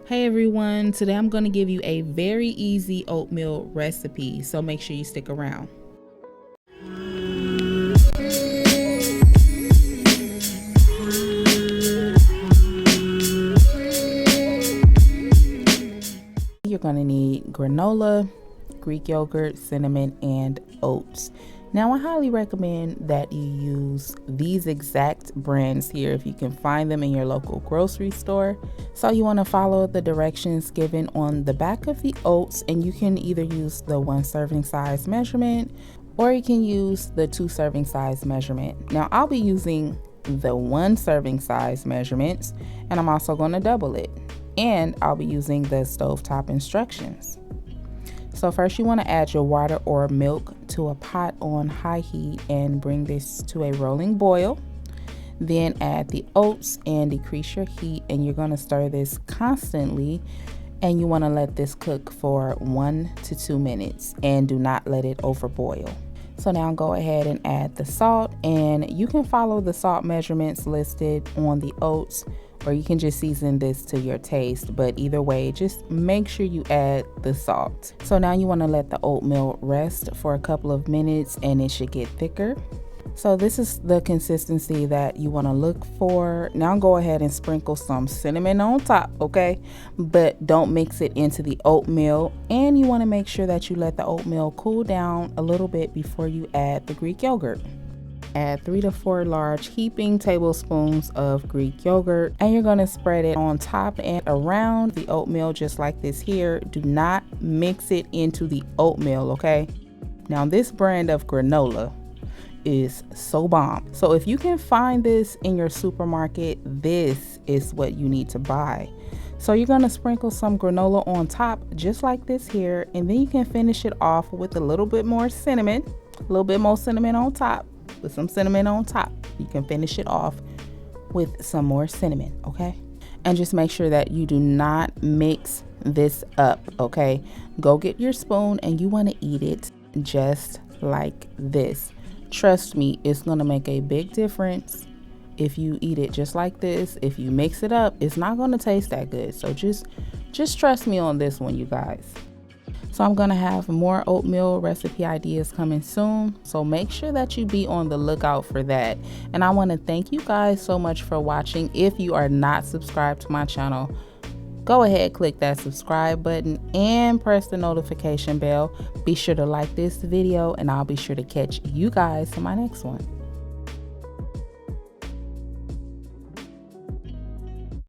Hey everyone, today I'm going to give you a very easy oatmeal recipe, so make sure you stick around. You're going to need granola, Greek yogurt, cinnamon, and oats. Now, I highly recommend that you use these exact brands here if you can find them in your local grocery store. So you want to follow the directions given on the back of the oats, and you can either use the 1 serving size measurement or you can use the 2 serving size measurement. Now, I'll be using the 1 serving size measurements, and I'm also going to double it. And I'll be using the stovetop instructions. So first you want to add your water or milk to a pot on high heat and bring this to a rolling boil. Then add the oats and decrease your heat, and you're going to stir this constantly, and you want to let this cook for 1 to 2 minutes and do not let it overboil. So now go ahead and add the salt, and you can follow the salt measurements listed on the oats, or you can just season this to your taste, but either way, just make sure you add the salt. So now you want to let the oatmeal rest for a couple of minutes and it should get thicker. So this is the consistency that you want to look for. Now go ahead and sprinkle some cinnamon on top, okay? But don't mix it into the oatmeal, and you want to make sure that you let the oatmeal cool down a little bit before you add the Greek yogurt. Add 3 to 4 large heaping tablespoons of Greek yogurt, and you're going to spread it on top and around the oatmeal just like this here. Do not mix it into the oatmeal, okay? Now this brand of granola is so bomb. So if you can find this in your supermarket, this is what you need to buy. So you're going to sprinkle some granola on top just like this here, and then you can finish it off with a little bit more cinnamon, on top. With some cinnamon on top, you can finish it off with some more cinnamon, okay? And just make sure that you do not mix this up, okay? Go get your spoon, and you want to eat it just like this. Trust me, it's going to make a big difference if you eat it just like this. If you mix it up, it's not going to taste that good. So just trust me on this one, you guys. So I'm going to have more oatmeal recipe ideas coming soon, so make sure that you be on the lookout for that. And I want to thank you guys so much for watching. If you are not subscribed to my channel, go ahead, click that subscribe button and press the notification bell. Be sure to like this video, and I'll be sure to catch you guys in my next one.